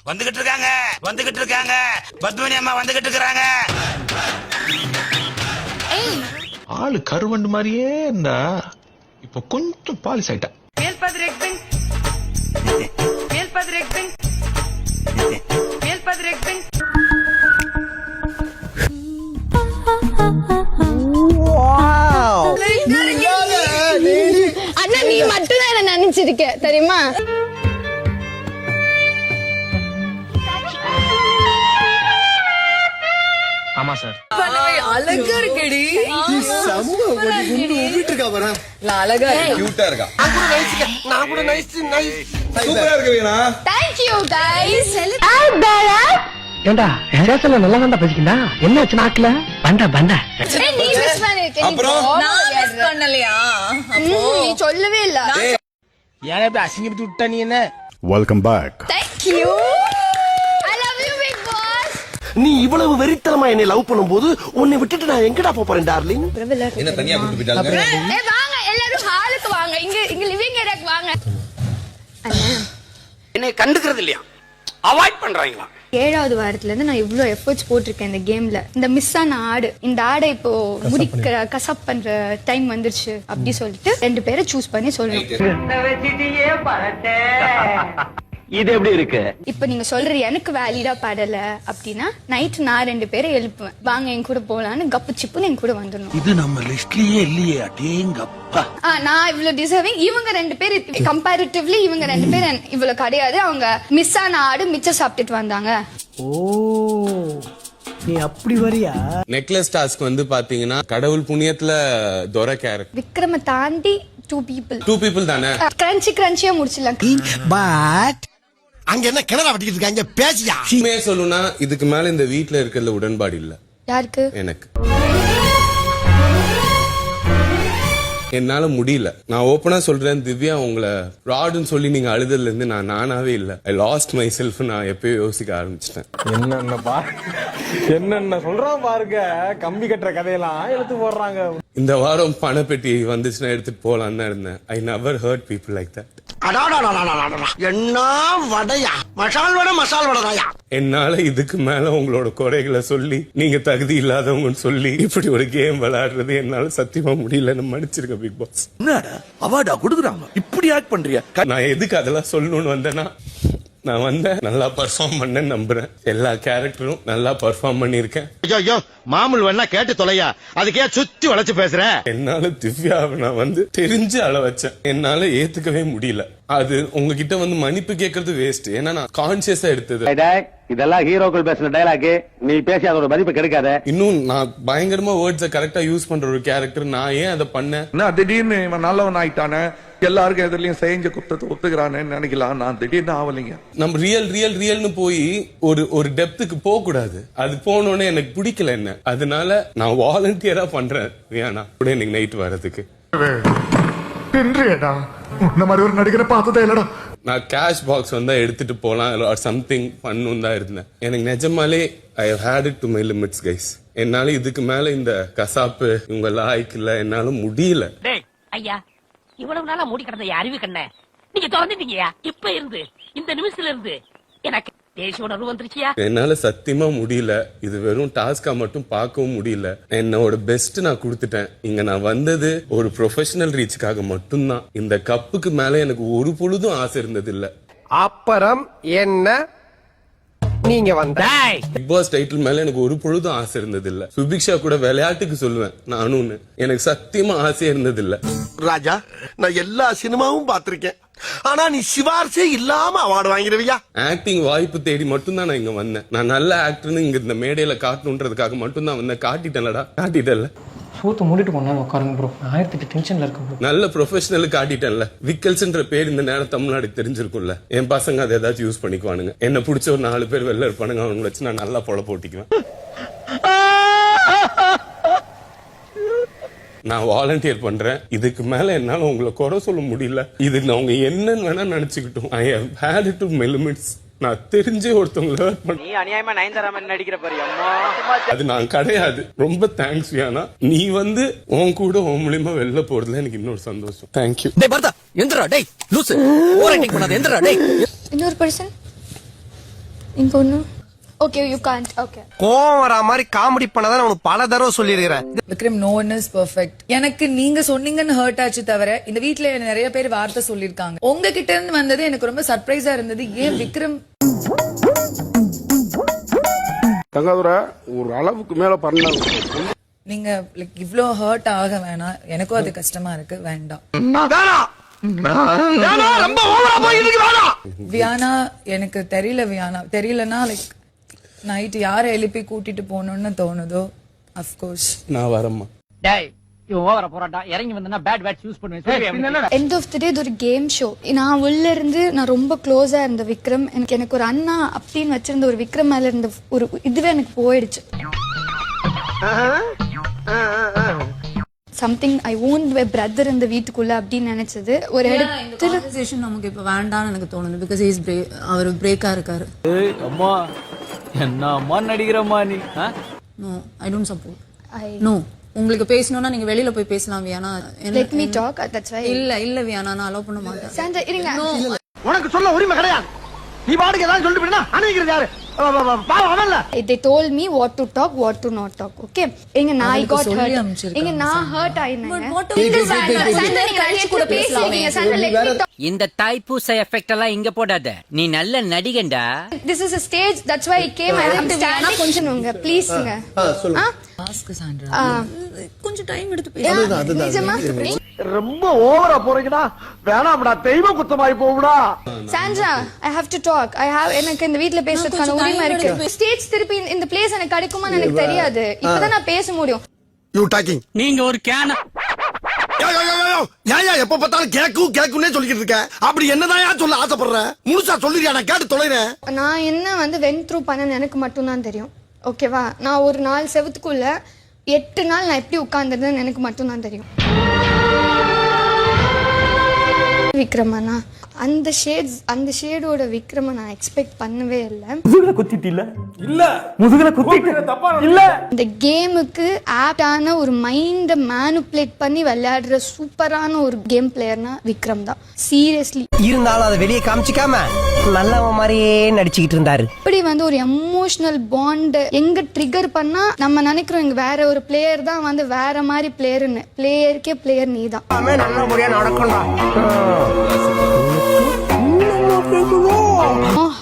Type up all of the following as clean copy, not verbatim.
வந்துகிட்டு இருக்காங்க பத்மினி அம்மா வந்துகிட்டு இருக்காங்க. ஆளு கருவண்டு மாதிரியே இருந்தா இப்ப கொஞ்சம் பாலிஸ் ஆயிட்டா. அண்ணா நீ மட்டும் தான் என்ன நினைச்சிருக்க தெரியுமா? ஆமா சார். அழகா இருக்கடி. அழகா கியூட்டா இருக்கா. நான் கூட நைஸ் சூப்பரா இருக்கு வீணா. Thank you guys. ஏண்டா ஸ்டேஷன்ல நல்லா தான் பேசிக்கிட்டா என்ன ஆச்சு நாக்குல பண்டா நீ மிஸ் பண்ணிருக்க. அப்புறம் நான் மிஸ் பண்ணலையா? நீ சொல்லவே இல்ல. ஏன் இப்படி அசிங்கப்பட்டு விட்டா நீ என்ன? Welcome back. Thank you. I love you big boss. நீ இவ்வளவு வெறித்தனமா என்னை லவ் பண்ணும்போது உன்னை விட்டுட்டு நான் எங்கடா போறேன் டார்லிங்? என்ன தனியா கூட்டி போயிட்டாங்க? வாங்க எல்லாரும் ஹாலுக்கு வாங்க. இங்க லிவிங் ஏரியாக்கு வாங்க. என்னை கண்டுக்கிறது இல்லையா? அவாய்ட் பண்றாங்களா? 7வது வாரத்துல இருந்து நான் இவ்ளோ எஃபர்ட்ஸ் போட்டிருக்கேன் இந்த கேம்ல. இந்த மிஸ் ஆன ஆடு, இந்த ஆடை இப்போ முடிக்கிற கசப் பண்ற டைம் வந்துருச்சு அப்படி சொல்லிட்டு 2 பேரை சூஸ் பண்ணி சொல்லணும். இது எப்படி இருக்கு? இப்ப நீங்க சொல்ற எனக்கு வேலிடா படல அப்படின்னா நைட் நான் 2 பேரை எழுப்புவேன். வாங்க என் கூட போலான்னு கப்பு சிப்புன்னு என் கூட வந்துடணும். இது நம்ம லிஸ்ட்லயே இல்லையே. அடேங்கப்பா. நான் இவ்வளவு டிசர்விங். இவங்க 2 பேர் கம்பேரிட்டிவ்லி இவங்க 2 பேர் இவ்வளவு கிடையாது. அவங்க மிஸ் ஆன ஆடு மிச்சம் சாப்பிட்டுட்டு வந்தாங்க. ஓ நீ அப்படி வரியா? நெக்லஸ் டாஸ்க் வந்து பாத்தீங்கன்னா கடவுள் புண்ணியத்துல துரை கேரக்டர் விக்ரம தாண்டி 2 people தானே. கிரன்ச்சியா முடிச்சிடலாம். பட் அங்க என்ன கிணறா வெட்டிட்டு இருக்காங்க பேசியா? உண்மையா சொல்லுனா இதுக்கு மேல இந்த வீட்ல இருக்கிறதுல உடன்பாடு இல்ல. யாருக்கு? எனக்கு என்னால முடியல. நான் ஓப்பனா சொல்றேன் திவ்யா, உங்களை ராடுன்னு சொல்லி நீங்க அழுததுல இருந்து நான் நானாவே இல்ல. ஐ லாஸ்ட் மை செல்ஃப். நான் எப்பயோ யோசிக்க ஆரம்பிச்சிட்டேன். என்னென்ன சொல்றான் பாருங்க. கம்பி கட்டுற கதையெல்லாம் எடுத்து போடுறாங்க. இந்த வாரம் பணப்பெட்டி வந்துச்சுன்னா எடுத்துட்டு போலான்னு தான் இருந்தேன். I never hurt people like that. என்ன வடையா? மசால் வடையா? என்னால இதுக்கு மேல உங்களோட குறைகளை சொல்லி நீங்க தகுதி இல்லாதவங்கன்னு சொல்லி இப்படி ஒரு கேம் விளையாடுறது என்னால சத்தியமா முடியல. மன்னிச்சிருக்க பிக் பாஸ். என்னடா அவார்டா கொடுக்குறாங்க இப்படி ஆக்ட் பண்றியா? நான் எதுக்கு அதெல்லாம் சொல்லணும்னு வந்தேன்னா, நான் நல்லா பர்ஃபார்ம் பண்ணேன்னு நம்புறேன். எல்லா கேரக்டரும் நல்லா பர்ஃபார்ம் பண்ணிருக்கேன். ஐயோ மாமூல் வேணா கேட்டு தொலையா, அதுக்கே சுத்தி வளைச்சு பேசுற. என்னால திவ்யாவை நான் தெரிஞ்சு அள வச்சேன். என்னால ஏத்துக்கவே முடியல. அது உங்ககிட்ட மன்னிப்பு கேட்கறது வேஸ்ட். ஏன்னா நான் கான்சியஸா எடுத்தது. இதெல்லாம் ஹீரோக்கள் பேசுற டயலாக். நீ பேசி அதோட மதிப்பு கெடுக்காத. இன்னும் நான் பயங்கரமா வேர்ட்ஸை கரெக்டா யூஸ் பண்ற ஒரு கேரக்டர். நான் ஏன் அதை பண்ணேன்? திடீர்னு இவன் நல்லவன் ஆயிட்டானே, எல்லாருக்கும் எதிரிலையும் செஞ்ச குத்தத்தை ஒத்துக்கிறானு நினைக்கலாம். நான் திடீர்னு ஆவலிங்க. நம்ம ரியல்னு போய் ஒரு டெப்த்துக்கு போக கூடாது. அது போனோடனே எனக்கு பிடிக்கல என்ன. அதனால நான் வாலண்டியரா பண்றேன் வியானா கூட இன்னைக்கு நைட் வர்றதுக்கு. ஒரு நடிகரை பார்த்ததே இல்லடா. நான் கேஷ் பாக்ஸ் எடுத்துட்டு போலாம் சம்திங் பண்ணும் தான் இருந்தேன். எனக்கு நிஜமாலே I have had it to my limits guys. என்னால இதுக்கு மேல இந்த கசாப்பு இவங்க லாய்க்கு இல்ல. என்னால முடியல. ஐயா இவ்வளவு நாளா மூடி கிடந்த அறிவு கண்ண நீங்க திறந்துட்டீங்கயா. இப்ப இருந்து இந்த நிமிஷத்துல இருந்து எனக்கு தேசிய உணர்வு வந்துருச்சியா. என்னால சத்தியமா முடியல. இது வெறும் டாஸ்கா மட்டும் பார்க்கவும் முடியல. என்னோட பெஸ்ட் நான் கொடுத்துட்டேன். இங்க நான் வந்தது ஒரு ப்ரொஃபஷனல் ரீச்சுக்காக மட்டும்தான். இந்த கப்புக்கு மேல எனக்கு ஒரு பொழுதும் ஆசை இருந்தது இல்ல. அப்புறம் என்ன நீங்க வந்த பிக் பாஸ் டைட்டில் மேல எனக்கு ஒரு பொழுதும் ஆசை இருந்தது இல்ல. சுபிக்ஷா கூட விளையாட்டுக்கு சொல்லுவேன் நானும். எனக்கு சத்தியமா ஆசையே இருந்தது இல்ல. ராஜா நான் எல்லா சினிமாவும் பாத்திருக்கேன். ஆனா நீ சிவார்சே இல்லாம அவார்டு வாங்கிடுவியா? ஆக்டிங் வாய்ப்பு தேடி மட்டும்தான் நான் இங்க வந்தேன். நான் நல்ல ஆக்டர்னு இங்க இந்த மேடையில காட்டணுன்றதுக்காக மட்டும்தான் வந்தேன். காட்டிட்டேன்ல. சூத்து மூடிட்டு போனாலும் உட்காருங்க ப்ரோ. 1008 டென்ஷன்ல இருக்கு. நல்ல ப்ரொஃபஷனல் காட்டிட்டேன்ல. விக்கல்ஸ்ன்ற பேர் இந்த நேரம் தமிழ்நாடு தெரிஞ்சிருக்கும்ல. என் பசங்க அதை ஏதாச்சும் யூஸ் பண்ணிக்குவானுங்க. என்ன பிடிச்ச ஒரு 4 பேர் வெளில இருப்பானுங்க. அவங்களை வச்சு நான் நல்லா பொழ போட்டிக்குவேன். நான் வாலண்டியர் பண்றேன். இதுக்கு மேல என்னால உங்களை குறை சொல்ல முடியல. இது அவங்க என்னன்னு வேணா நினைச்சுக்கிட்டோம். I have had it to my limits. நான் தெரிஞ்சே ஒருத்தவங்கள நீ அநியாயமா நயன்தாராமன் நடிக்கிற பாரு அம்மா. அது நான் கிடையாது. ரொம்ப தேங்க்ஸ் வியானா. நீ உன் கூட உன் மூலியமா வெளில போறதுல எனக்கு இன்னொரு சந்தோஷம். தேங்க்யூ. டேய் பர்தா எந்திரா. டேய் லூசு ஓவர் ஆக்டிங் பண்ணாத. எந்திரா. டேய் இன்னொரு பர்சன் இங்க ஒண்ணு ஓகே யூ காண்ட் ஓகே கோவம் வரா மாதிரி காமெடி பண்ணதான் உனக்கு பல தடவை சொல்லியிருக்கிறேன். Vikram no one is perfect. எனக்கு நீங்க சொன்னீங்கன்னு ஹர்ட் ஆச்சு தவிர இந்த வீட்ல நிறைய பேர் வார்த்தை சொல்லிருக்காங்க. உங்ககிட்ட இருந்து வந்தது எனக்கு ரொம்ப சர்ப்ரைஸா இருந்தது. ஏன் விக்ரம் தங்காதுரை ஒரு அளவுக்கு மேல பண்ணாங்க. நீங்க லைக் இவ்ளோ ஹர்ட் ஆக வேணாம். எனக்கும் அது கஷ்டமா இருக்கு. வேண்டாம். ரொம்ப ஓவரா போயிருக்கு. வேணாம் வியானா எனக்கு தெரியலனா லைக் நைட் யார எழுப்பி கூட்டிட்டு போகணும்னு தோணுதோ அஃப்கோர்ஸ் நான் வரேம்மா. டேய் இவன் ஓவரா போறான்டா. இறங்கி வந்தா பேட் வேர்ட்ஸ் யூஸ் பண்ணுவேன். எண்ட் ஆஃப் தி டே இது ஒரு கேம் ஷோ. நான் உள்ள இருந்து நான் ரொம்ப க்ளோஸா இருந்த விக்ரம் எனக்கு ஒரு அண்ணா அப்படின்னு வச்சிருந்த ஒரு விக்ரம் மேல இருந்த ஒரு இதுவே எனக்கு போயிடுச்சு. Something I won't my brother இந்த வீட்டுக்குள்ள அப்படின்னு நினைச்சது ஒரு இடத்துல நமக்கு இப்ப வேண்டாம்னு எனக்கு தோணுது. பிகாஸ் இஸ் அவர் பிரேக்கா இருக்காரு. அம்மா என்ன அம்மா நடிக்கிறம்மா நீ? No I don't support. No உங்களுக்கு பேசணும்னா நீங்க வெளியில போய் பேசலாம் Viana. Let me talk that's why. இல்ல வியானா நான் அலோவ் பண்ண மாட்டேன். சாண்டா இருங்க. உனக்கு சொல்ல உரிமை கிடையாது. நீ பாட்டுக்கு ஏதாவது சொல்லிட்டு போயினா அனுப்பிக்கிறது யாரு? They told me what to talk, what to not talk. Okay. இங்க நான் got hurt. இங்க நான் hurt ஆயினேன். இந்த தாய்ப்பூச எஃபெக்ட் எல்லாம் இங்க போடாத. நீ நல்ல நடிகண்டா. This is a stage. That's why I came. I have to stand. கொஞ்சம் வாங்க ப்ளீஸ்ங்க. Ask Sandra. கொஞ்சம் டைம் எடுத்து பேசு. நிஜமா? ரொம்ப ஓவரா போறீங்கடா. வேணாம்டா தெய்வ குத்தமாய் போவுடா. Sandra I have to talk. எனக்கு இந்த வீட்ல பேசுறதுக்கான உரிமை இருக்கு. ஸ்டேஜ் திருப்பி இந்த பிளேஸ் எனக்கு கிடைக்குமான்னு எனக்கு தெரியாது. இப்பதான் நான் பேச முடியும். You talking. நீங்க ஒரு கேன யா எப்ப பார்த்தாலும் கேக்குன்னே சொல்லிட்டு இருக்க. அப்படி என்னதான் சொல்ல ஆசைப்படுற? முழுசா சொல்லிரியா? நான் கேட்டு தொலைறேன். நான் என்ன வென்ட் த்ரூ பண்ணன்னு எனக்கு மட்டும் தான் தெரியும். ஓகேவா? நான் ஒரு 4 செவத்துக்குள்ள 8 நாள் நான் எப்படி உட்கார்ந்ததுன்னு எனக்கு மட்டும் தான் தெரியும். விக்ரமனா அந்த ஷேடோட விக்ரம நான் எக்ஸ்பெக்ட் பண்ணவே இல்லை. முதுகுல குத்திட்டு இல்ல முதுகுல குத்திட்டு இல்ல. இந்த கேமுக்கு ஆப்டான ஒரு மைண்ட மேனிபுலேட் பண்ணி விளையாடுற சூப்பரான ஒரு கேம் பிளேயர்னா விக்ரம் தான். சீரியஸ்லி. இருந்தாலும் அதை வெளியே காமிச்சிக்காம நல்லவன் மாதிரியே நடிச்சுக்கிட்டு இருந்தாரு. இப்படி ஒரு எமோஷனல் பாண்ட் எங்க ட்ரிகர் பண்ணா நம்ம நினைக்கிறோம் இங்க வேற ஒரு பிளேயர் தான் வேற மாதிரி பிளேயர்னு. பிளேயருக்கே பிளேயர் நீ தான். நல்லபடியா நடக்கணும்டா.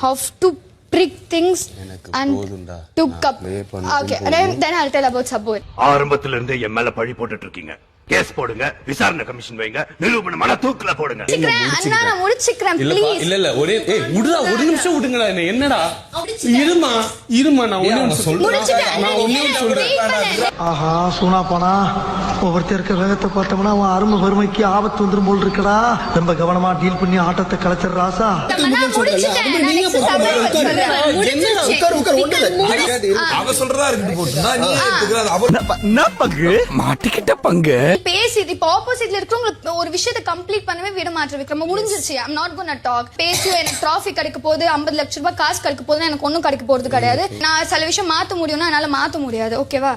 Have to prick things and to cup. Okay, then I'll tell about support. ஆரம்பத்துல இருந்து என் மேல பழி போட்டுட்டு இருக்கீங்க. கேஸ் போடுங்க, விசாரணை கமிஷன் வைங்க, நிரூபணமான தூக்குல போடுங்க. அண்ணா நான் முடிச்சுக்கிறேன் ப்ளீஸ். இல்ல ஒரே விடுடா ஒரு நிமிஷம் விடுங்கடா. என்னடா இருமா நான் ஒண்ணே சொல்றேன். ஆஹா சூனா போனா ஒவ்வொருத்தர் இருக்க வேகத்தை பார்த்தோம்னா அவன் அருமை வறுமைக்கு ஆபத்து வந்துரும் போல் இருக்கடா. ரொம்ப கவனமா டீல் பண்ணி ஆட்டத்தை கலைச்சர் ராசா. அவ சொல்றதா இருக்கு போட்டுனா நீ என்ன பங்கு மாட்டிக்கிட்ட பங்கு பேசி இப்ப ஆப்போசிட்ல இருக்கவங்க ஒரு விஷயத்தை கம்ப்ளீட் பண்ணவே விட மாட்டேன். விக்ரம் முடிஞ்சிருச்சு. I'm not gonna talk. பேசி எனக்கு டிராஃபி கிடைக்க போகுது, 50 லட்சம் ரூபாய் காசு கிடைக்க போகுது, எனக்கு ஒண்ணும் கிடைக்க போறது கிடையாது. நான் சில விஷயம் மாத்த முடியும்னா என்னால மாத்த முடியாது. ஓகேவா?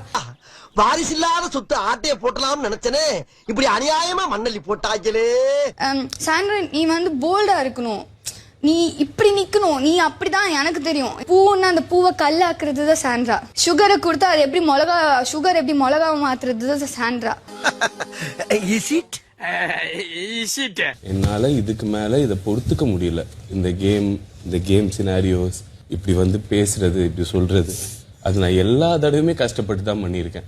வாரிசு இல்லாத சொத்து ஆட்டைய போட்டலாம்னு நினைச்சனே, இப்படி அநியாயமா மண்ணள்ளி போட்டாங்களே. சாண்ட்ரா நீ போல்டா இருக்கணும். நீ இப்படி நிக்கணும். நீ அப்படிதான் எனக்கு தெரியும். பூன்னா அந்த பூவை கல்லாக்குறது தான் சாண்ட்ரா. சுகரை கொடுத்தா அது எப்படி சுகர் எப்படி மிளகாவை மாத்துறது தான் சாண்ட்ரா. என்னால இதுக்கு மேல இதை பொறுத்துக்க முடியல. இந்த கேம் சினாரியோஸ் இப்படி பேசுறது இப்படி சொல்றது அது நான் எல்லா தடவையுமே கஷ்டப்பட்டு தான் பண்ணியிருக்கேன்.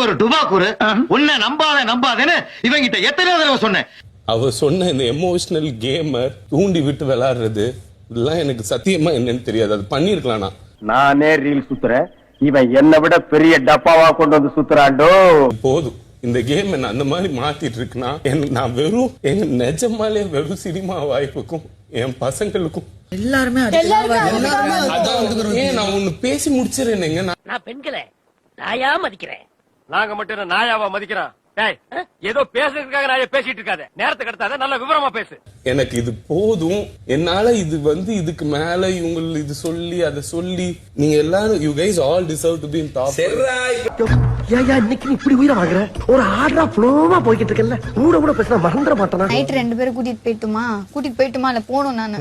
ஒரு டுபாக்கூரு உன்னை நம்பாதேன்னு இவங்கிட்ட எத்தனை தடவை சொன்னேன். அவ சொன்ன இந்த எமோஷனல் கேமர் தூண்டி விட்டு விளையாடுறது இதெல்லாம் எனக்கு சத்தியமா என்னன்னு தெரியாது. அது பண்ணிருக்கலாம். நானே ரீல் சுத்துறேன், இவன் என்னை விட பெரிய டப்பாவா கொண்டு வந்து சுத்துறாண்டோ. போதும் இந்த கேம் என்ன அந்த மாதிரி மாத்திட்டு இருக்குன்னா நான் நிஜமாலே வெறும் சினிமா வாய்ப்புக்கும் என் பசங்களுக்கும் எல்லாருமே நான் ஒண்ணு பேசி முடிச்சிருந்தேங்க. நான் பெண்களை நாயா மதிக்கிறேன். நாங்க மட்டும் நாயாவா மதிக்கிறோம். ஏதோ பேசுறதுக்காக நான் பேசிட்டு இருக்காத, நேரத்தை கடத்தாத, நல்ல விவரமா பேசு. எனக்கு இது போதும், என்னால இது இதுக்கு மேல இவங்க இது சொல்லி அதை சொல்லி, நீங்க எல்லாரும் you guys all deserve to be in top. ஏயா இன்னைக்கு நீ இப்படி உயிரை வாங்குற? ஒரு ஆர்டரா ஃப்ளோவா போய்கிட்டு இருக்கல, கூட கூட பேசினா மறந்துட மாட்டேனா? நைட் 2 பேரும் கூட்டிட்டு போயிட்டுமா இல்ல போகணும்? நானு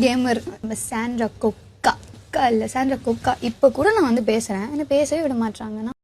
கேமர் சாண்ட்ரா கொக்கா இல்ல சாண்ட்ரா கொக்கா இப்ப கூட நான் வந்து பேசுறேன், என்ன பேசவே விட மாட்டாங்கன்னா